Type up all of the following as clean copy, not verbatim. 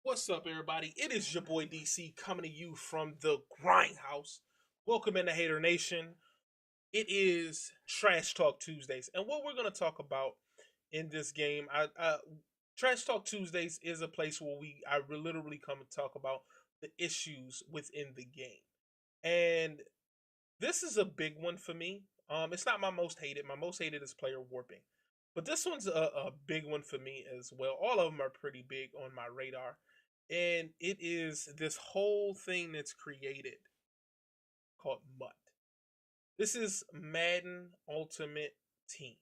What's up, everybody? It is your boy DC coming to you from the Grindhouse. Welcome in the Hater Nation. It is Trash Talk Tuesdays, and what we're going to talk about in this game, Trash Talk Tuesdays is a place where I literally come and talk about the issues within the game, and this is a big one for me. It's not my most hated. My most hated is player warping, but this one's a big one for me as well. All of them are pretty big on my radar, and it is this whole thing that's created called MUT. This is Madden Ultimate Team.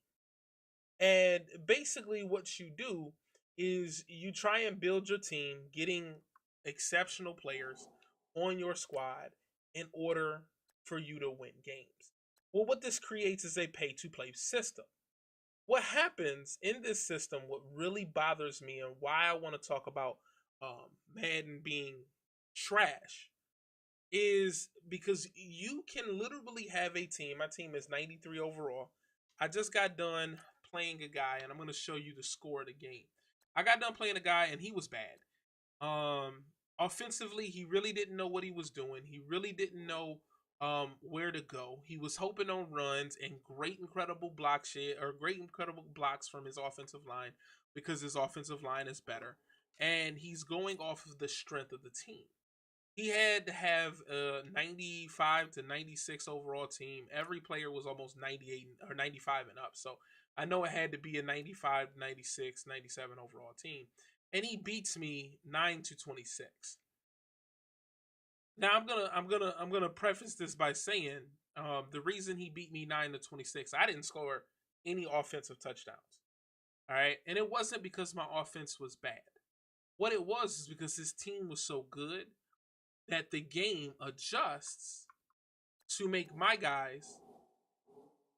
And basically, what you do is you try and build your team, getting exceptional players on your squad in order for you to win games. Well, what this creates is a pay to play system. What happens in this system, what really bothers me, and why I want to talk about Madden being trash, is because you can literally have a team. My team is 93 overall. I just got done playing a guy, and I'm going to show you the score of the game. I got done playing a guy, and he was bad. Offensively, he really didn't know what he was doing. He really didn't know where to go. He was hoping on runs and incredible great, incredible blocks from his offensive line because his offensive line is better. And he's going off of the strength of the team. He had to have a 95 to 96 overall team. Every player was almost 98 or 95 and up. So I know it had to be a 95, 96, 97 overall team. And he beats me 9 to 26. Now I'm gonna preface this by saying the reason he beat me 9 to 26, I didn't score any offensive touchdowns. All right, and it wasn't because my offense was bad. What it was is because his team was so good that the game adjusts to make my guys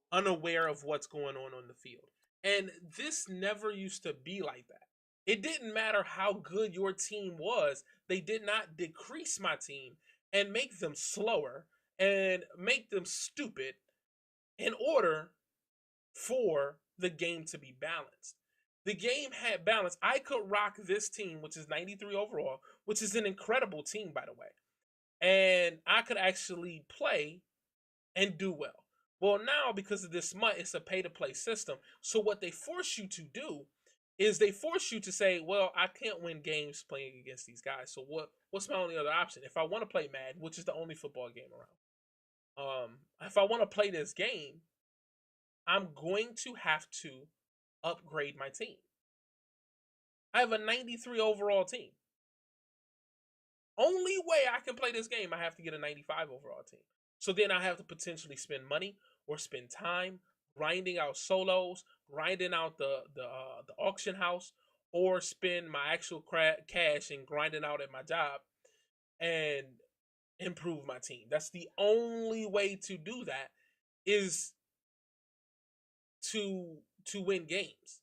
unaware of what's going on the field. And this never used to be like that. It didn't matter how good your team was, they did not decrease my team and make them slower and make them stupid in order for the game to be balanced. The game had balance. I could rock this team, which is 93 overall, which is an incredible team, by the way. And I could actually play and do well. Well, now because of this MUT, it's a pay to play system. So what they force you to do is they force you to say, well, I can't win games playing against these guys. So what's my only other option? If I want to play Madden, which is the only football game around, if I want to play this game, I'm going to have to upgrade my team. I have a 93 overall team. Only way I can play this game, I have to get a 95 overall team. So then I have to potentially spend money or spend time grinding out solos, grinding out the auction house, or spend my actual cash and grinding out at my job and improve my team. That's the only way to do that, is to win games.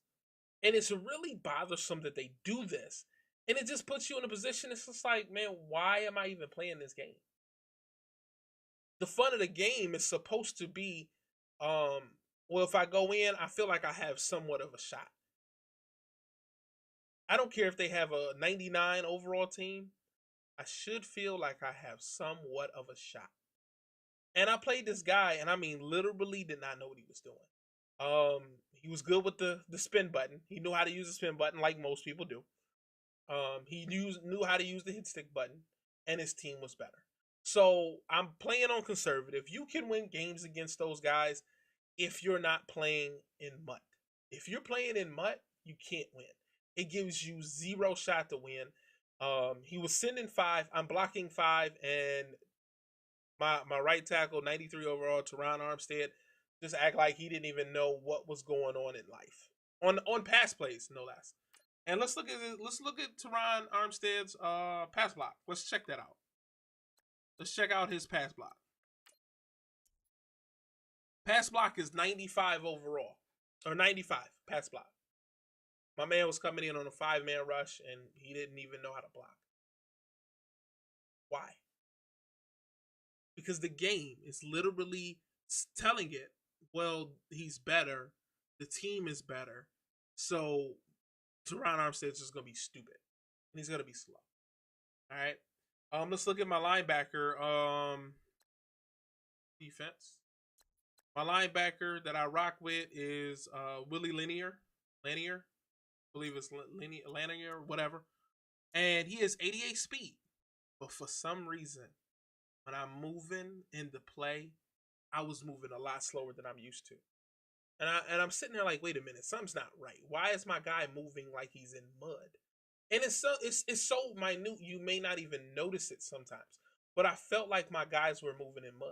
And it's really bothersome that they do this. And it just puts you in a position, it's just like, man, why am I even playing this game? The fun of the game is supposed to be, well, if I go in, I feel like I have somewhat of a shot. I don't care if they have a 99 overall team. I should feel like I have somewhat of a shot. And I played this guy, and I mean, literally did not know what he was doing. He was good with the spin button. He knew how to use the spin button like most people do. He knew how to use the hit stick button, and his team was better. So I'm playing on conservative. You can win games against those guys if you're not playing in MUT. If you're playing in MUT, you can't win. It gives you zero shot to win. He was sending 5. I'm blocking 5, and my right tackle, 93 overall, Teron Armstead, just act like he didn't even know what was going on in life. On pass plays, no less. And let's look at Teron Armstead's pass block. Let's check that out. Let's check out his pass block. Pass block is 95 overall, or 95 pass block. My man was coming in on a 5-man rush, and he didn't even know how to block. Why? Because the game is literally telling it, well, he's better, the team is better, so Teron Armstead's just going to be stupid, and he's going to be slow. All right. Let's look at my linebacker defense. My linebacker that I rock with is Willie Lanier. Lanier, I believe it's Lanier, whatever. And he has 88 speed. But for some reason, when I'm moving in the play, I was moving a lot slower than I'm used to. And I'm sitting there like, wait a minute, something's not right. Why is my guy moving like he's in mud? And it's so minute you may not even notice it sometimes. But I felt like my guys were moving in mud.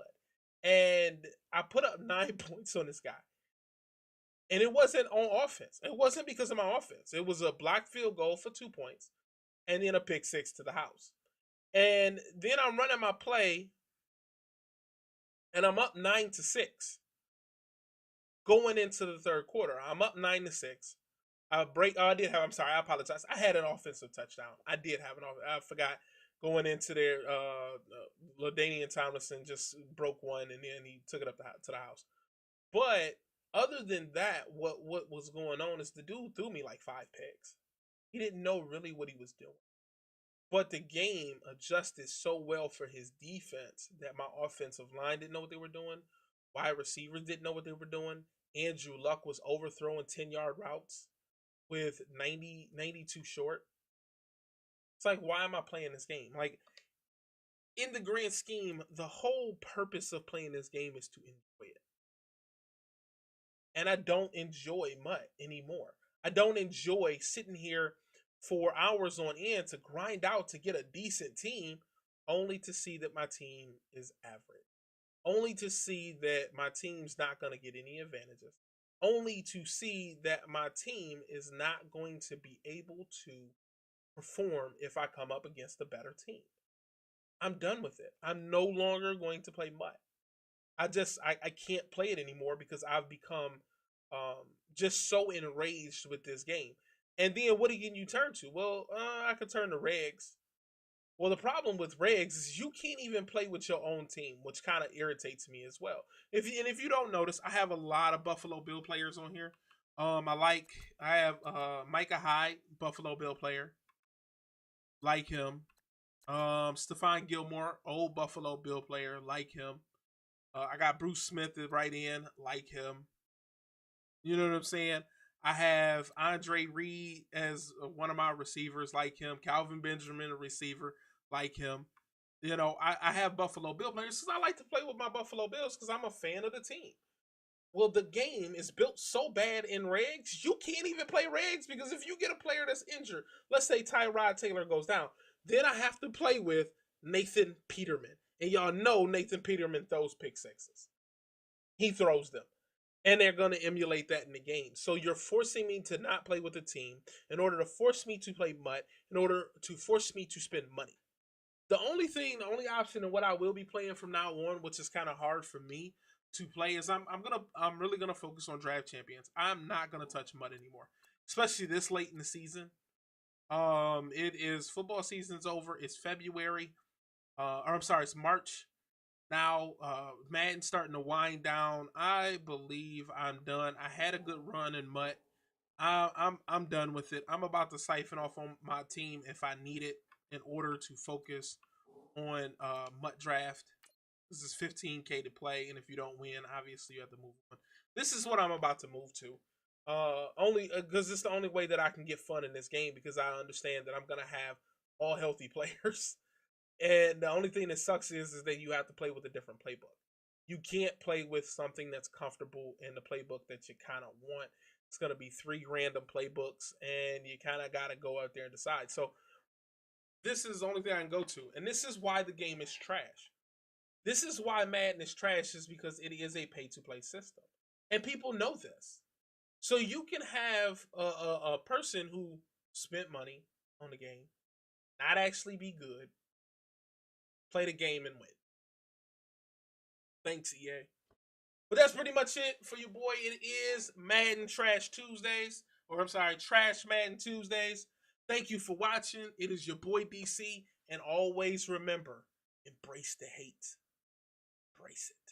And I put up 9 points on this guy. And it wasn't on offense. It wasn't because of my offense. It was a blocked field goal for 2 points and then a pick six to the house. And then I'm running my play and I'm up 9-6 going into the third quarter. I'm up 9-6. I did have. I'm sorry. I apologize. I had an offensive touchdown. I did have an. I forgot going into there. Ladainian Tomlinson just broke one, and then he took it up to the house. But other than that, what was going on is the dude threw me like 5 picks. He didn't know really what he was doing. But the game adjusted so well for his defense that my offensive line didn't know what they were doing. Wide receivers didn't know what they were doing. Andrew Luck was overthrowing 10-yard routes with 92 short. It's like, why am I playing this game? Like, in the grand scheme, the whole purpose of playing this game is to enjoy it. And I don't enjoy MUT anymore. I don't enjoy sitting here for hours on end to grind out to get a decent team, only to see that my team is average. Only to see that my team's not going to get any advantages. Only to see that my team is not going to be able to perform if I come up against a better team. I'm done with it. I'm no longer going to play MUT. I can't play it anymore because I've become just so enraged with this game. And then what can you turn to? Well, I could turn to regs. Well, the problem with regs is you can't even play with your own team, which kind of irritates me as well. If you don't notice, I have a lot of Buffalo Bill players on here. I have Micah Hyde, Buffalo Bill player, like him. Stephon Gilmore, old Buffalo Bill player, like him. I got Bruce Smith right in, like him. You know what I'm saying? I have Andre Reed as one of my receivers, like him. Calvin Benjamin, a receiver, like him. You know, I have Buffalo Bill players because I like to play with my Buffalo Bills because I'm a fan of the team. Well, the game is built so bad in regs, you can't even play regs because if you get a player that's injured, let's say Tyrod Taylor goes down, then I have to play with Nathan Peterman. And y'all know Nathan Peterman throws pick sixes. He throws them. And they're going to emulate that in the game. So you're forcing me to not play with the team in order to force me to play MUT, in order to force me to spend money. The only option, and what I will be playing from now on, which is kind of hard for me to play, is I'm really gonna focus on draft champions. I'm not gonna touch MUT anymore, especially this late in the season. It is football season's over. It's February, or I'm sorry, it's March now. Madden's starting to wind down. I believe I'm done. I had a good run in MUT. I'm done with it. I'm about to siphon off on my team if I need it in order to focus on MUT draft. This is 15K to play, and if you don't win, obviously you have to move on. This is what I'm about to move to. Only because it's the only way that I can get fun in this game because I understand that I'm gonna have all healthy players. And the only thing that sucks is that you have to play with a different playbook. You can't play with something that's comfortable in the playbook that you kind of want. It's going to be 3 random playbooks, and you kind of got to go out there and decide. So this is the only thing I can go to. And this is why the game is trash. This is why Madden is trash, is because it is a pay-to-play system. And people know this. So you can have a person who spent money on the game, not actually be good, play the game and win. Thanks, EA. But that's pretty much it for your boy. It is Madden Trash Tuesdays. Or I'm sorry, Trash Madden Tuesdays. Thank you for watching. It is your boy DC. And always remember, embrace the hate. Embrace it.